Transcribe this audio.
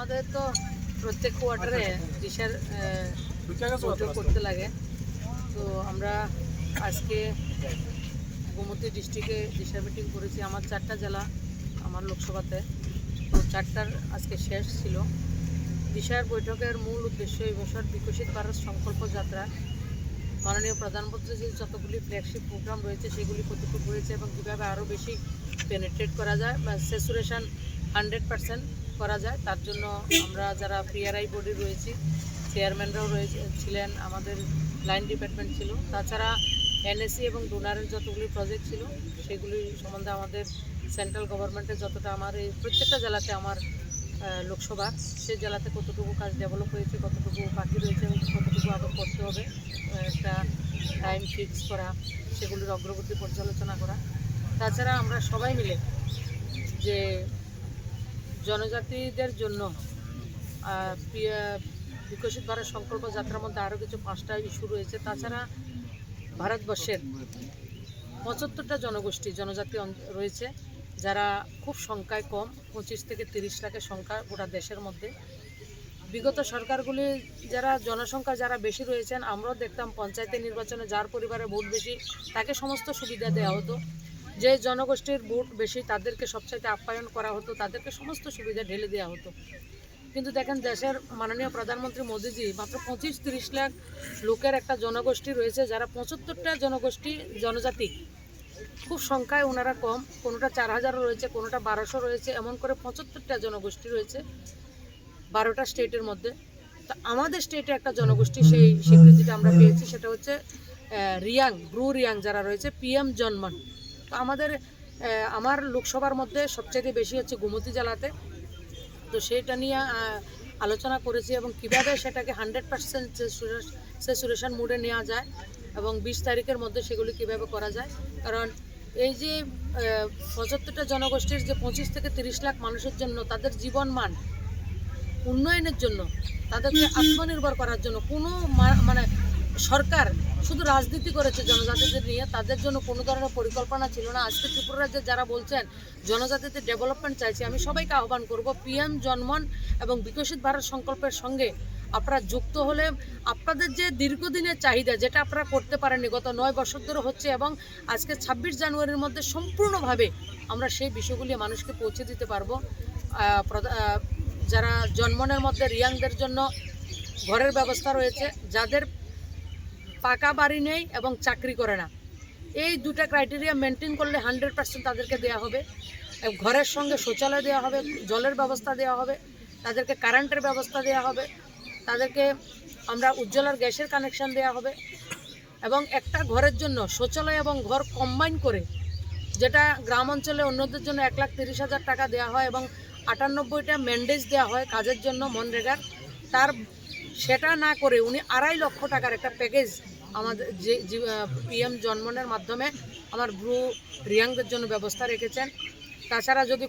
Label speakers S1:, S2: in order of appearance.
S1: আমাদের তো প্রত্যেক কোয়ার্টারে দিশার বৈঠক করতে লাগে। তো আমরা আজকে গোমতী ডিস্ট্রিক্টে দিশার মিটিং করেছি। আমার 4টা জেলা আমার লোকসভাতে, তো 4টার আজকে শেষ ছিল। দিশার বৈঠকের মূল উদ্দেশ্য এই বছর বিকশিত ভারত সংকল্প যাত্রা মাননীয় প্রধানমন্ত্রীর যে যতগুলি ফ্ল্যাগশিপ প্রোগ্রাম রয়েছে সেগুলি কতটুকু হয়েছে এবং কীভাবে আরও বেশি পেনিট্রেট করা যায় বা স্যাচুরেশন 100% করা যায়, তার জন্য আমরা যারা পিআরআই বডি রয়েছি, চেয়ারম্যানরাও ছিলেন, আমাদের লাইন ডিপার্টমেন্ট ছিল, তাছাড়া এনএসি এবং ডোনারের যতগুলি প্রজেক্ট ছিল সেগুলি সম্বন্ধে আমাদের সেন্ট্রাল গভর্নমেন্টের যতটা আমার এই প্রত্যেকটা জেলাতে আমার লোকসভা, সেই জেলাতে কতটুকু কাজ ডেভেলপ হয়েছে, কতটুকু বাকি রয়েছে এবং কতটুকু আবার করতে হবে, একটা টাইম ফিক্স করা, সেগুলির অগ্রগতি পর্যালোচনা করা। তাছাড়া আমরা সবাই মিলে যে জনজাতিদের জন্য বিকশিত ভারত সংকল্প যাত্রার মধ্যে আরও কিছু 5টা ইস্যু রয়েছে। তাছাড়া ভারতবর্ষের 75টা জনজাতি রয়েছে, যারা খুব সংখ্যায় কম, 25 থেকে 30 লাখের সংখ্যা গোটা দেশের মধ্যে। বিগত সরকারগুলি যারা জনসংখ্যা যারা বেশি রয়েছেন, আমরাও দেখতাম পঞ্চায়েতের নির্বাচনে যার পরিবারে ভোট বেশি তাকে সমস্ত সুবিধা দেওয়া হতো, যে জনগোষ্ঠীর ভোট বেশি তাদেরকে সবচাইতে আপ্যায়ন করা হতো, তাদেরকে সমস্ত সুবিধা ঢেলে দেওয়া হতো। কিন্তু দেখেন দেশের মাননীয় প্রধানমন্ত্রী মোদিজি মাত্র 25-30 লাখ লোকের একটা জনগোষ্ঠী রয়েছে, যারা 75টা জনজাতি, খুব সংখ্যায় ওনারা কম, কোনোটা 4000 রয়েছে, কোনোটা 1200 রয়েছে, এমন করে 75টা জনগোষ্ঠী রয়েছে 12টা স্টেটের মধ্যে। তো আমাদের স্টেটে একটা জনগোষ্ঠী সেই স্বীকৃতিটা আমরা পেয়েছি, সেটা হচ্ছে ব্রু রিয়াং যারা রয়েছে, পিএম জন্মন। তো আমার লোকসভার মধ্যে সবচেয়ে বেশি হচ্ছে গোমতী জেলাতে। তো সেটা নিয়ে আলোচনা করেছি এবং কীভাবে সেটাকে 100% স্যাচুরেশন মোডে নেওয়া যায় এবং 20 তারিখের মধ্যে সেগুলি কীভাবে করা যায়। কারণ এই যে 75টা জনগোষ্ঠীর যে 25 থেকে 30 লাখ মানুষের জন্য তাদের জীবনমান উন্নয়নের জন্য, তাদেরকে আত্মনির্ভর করার জন্য কোনো মানে সরকার শুধু রাজনীতি করেছে জনজাতিদের নিয়ে, তাদের জন্য কোনো ধরনের পরিকল্পনা ছিল না। আজকে ত্রিপুরা রাজ্যে যারা বলছেন জনজাতিদের ডেভেলপমেন্ট চাইছে, আমি সবাইকে আহ্বান করব পিএম জন্মন এবং বিকশিত ভারত সংকল্পের সঙ্গে আপনারা যুক্ত হলে আপনাদের যে দীর্ঘদিনের চাহিদা, যেটা আপনারা করতে পারেননি গত 9 বছর ধরে হচ্ছে, এবং আজকে 26 জানুয়ারির মধ্যে সম্পূর্ণভাবে আমরা সেই বিষয়গুলি মানুষকে পৌঁছে দিতে পারবো। যারা জন্মনের মধ্যে রিয়াংদের জন্য ঘরের ব্যবস্থা রয়েছে, যাদের পাকা বাড়ি নেই এবং চাকরি করে না, এই 2টা ক্রাইটেরিয়া মেনটেন করলে 100% তাদেরকে দেওয়া হবে। ঘরের সঙ্গে শৌচালয় দেওয়া হবে, জলের ব্যবস্থা দেওয়া হবে, তাদেরকে কারেন্টের ব্যবস্থা দেওয়া হবে, তাদেরকে আমরা উজ্জ্বলার গ্যাসের কানেকশান দেওয়া হবে, এবং একটা ঘরের জন্য শৌচালয় এবং ঘর কম্বাইন করে, যেটা গ্রাম অঞ্চলে অন্যদের জন্য 1,30,000 টাকা দেওয়া হয় এবং 98টা ম্যান্ডেজ দেওয়া হয় কাজের জন্য মনরেগার, সেটা না করে উনি 2.5 লক্ষ টাকার একটা প্যাকেজ আমাদের যে পিএম জন্মনের মাধ্যমে আমার ব্রু রিয়াংদের জন্য ব্যবস্থা রেখেছেন। তাছাড়া যদি